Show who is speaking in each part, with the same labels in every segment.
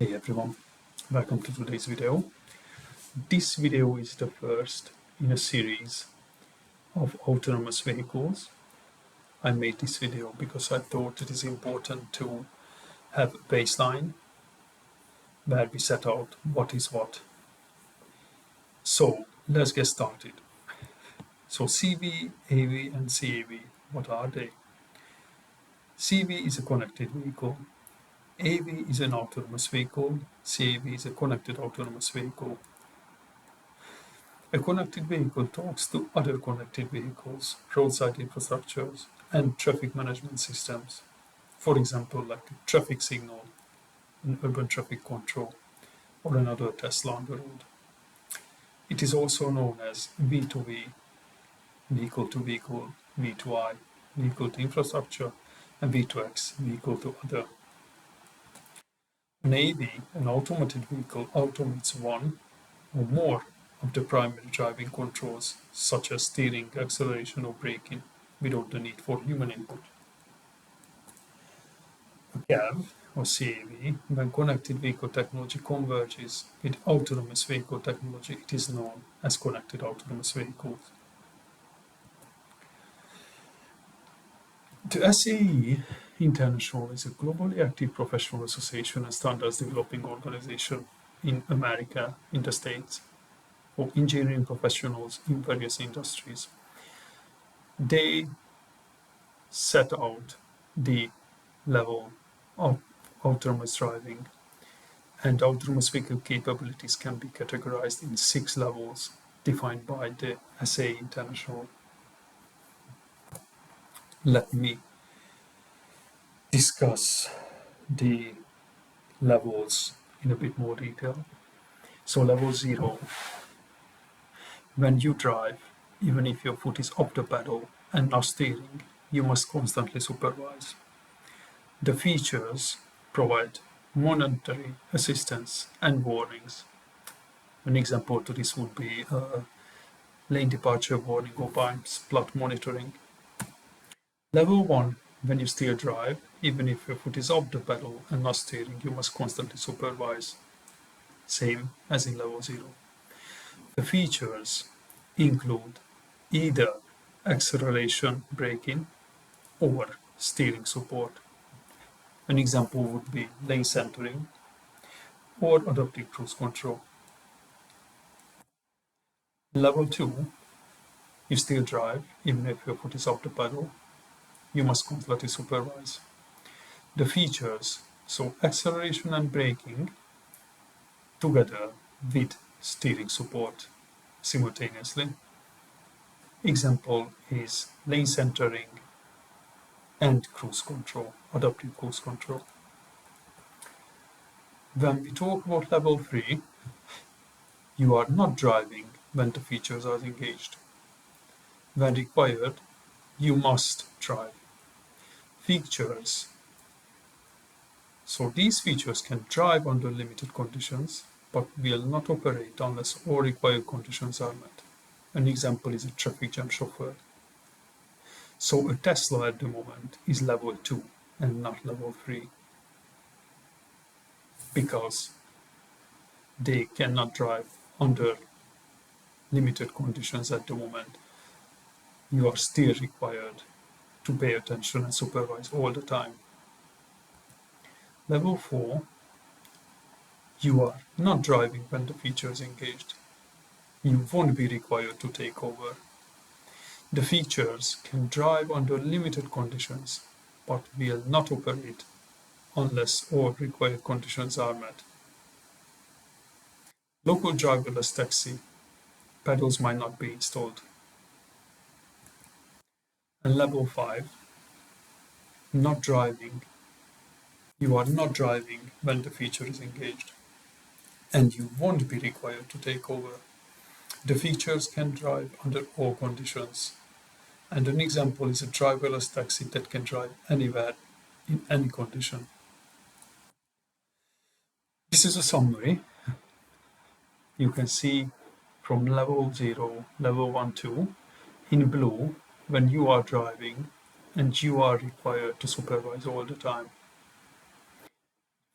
Speaker 1: Hey everyone, welcome to today's video. This video is the first in a series of autonomous vehicles. I made this video because I thought it is important to have a baseline where we set out what is what. So let's get started. So CV, AV and CAV, what are they? CV is a connected vehicle. AV is an autonomous vehicle. CAV is a connected autonomous vehicle. A connected vehicle talks to other connected vehicles, roadside infrastructures, and traffic management systems. For example, like a traffic signal, an urban traffic control, or another Tesla on the road. It is also known as V2V, vehicle to vehicle, V2I, vehicle to infrastructure, and V2X, vehicle to other. An AV, an automated vehicle, automates one or more of the primary driving controls, such as steering, acceleration, or braking, without the need for human input. A CAV, or CAV, when connected vehicle technology converges with autonomous vehicle technology, it is known as connected autonomous vehicles. The SAE International is a globally active professional association and standards developing organization in America, in the States, for engineering professionals in various industries. They set out the level of autonomous driving, and autonomous vehicle capabilities can be categorized in 6 levels defined by the SAE International. Let me discuss the levels in a bit more detail. So level 0, when you drive, even if your foot is off the pedal and not steering, you must constantly supervise. The features provide monetary assistance and warnings. An example to this would be lane departure warning or blind spot monitoring. Level 1, when you still drive, even if your foot is off the pedal and not steering, you must constantly supervise. Same as in level 0. The features include either acceleration braking or steering support. An example would be lane centering or adaptive cruise control. Level 2, you still drive, even if your foot is off the pedal, you must constantly supervise. The features, so acceleration and braking, together with steering support simultaneously. Example is lane centering and cruise control, adaptive cruise control. When we talk about level 3, you are not driving when the features are engaged. When required, you must drive. Features. So these features can drive under limited conditions, but will not operate unless all required conditions are met. An example is a traffic jam chauffeur. So a Tesla at the moment is level 2 and not level 3, because they cannot drive under limited conditions at the moment. You are still required to pay attention and supervise all the time. Level 4, you are not driving when the feature is engaged. You won't be required to take over. The features can drive under limited conditions, but will not operate unless all required conditions are met. Local driverless taxi, pedals might not be installed. And level 5, not driving. You are not driving when the feature is engaged, and you won't be required to take over. The features can drive under all conditions, and an example is a driverless taxi that can drive anywhere in any condition. This is a summary. You can see from level 0, level 1, 2, in blue, when you are driving and you are required to supervise all the time.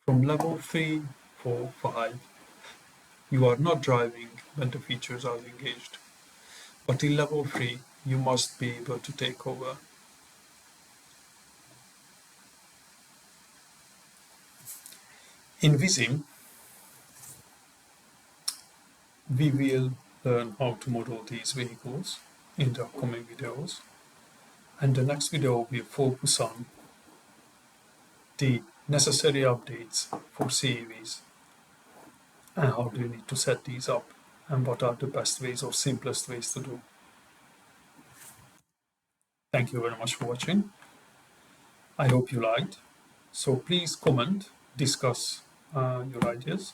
Speaker 1: From level 3, 4, 5, you are not driving when the features are engaged. But in level 3, you must be able to take over. In Visim, we will learn how to model these vehicles in the upcoming videos. And the next video will focus on the necessary updates for CAVs and how do you need to set these up and what are the best ways or simplest ways to do. Thank you very much for watching. I hope you liked. So please comment, discuss your ideas,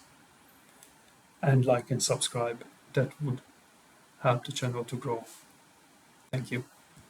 Speaker 1: and like and subscribe. That would help the channel to grow. Thank you.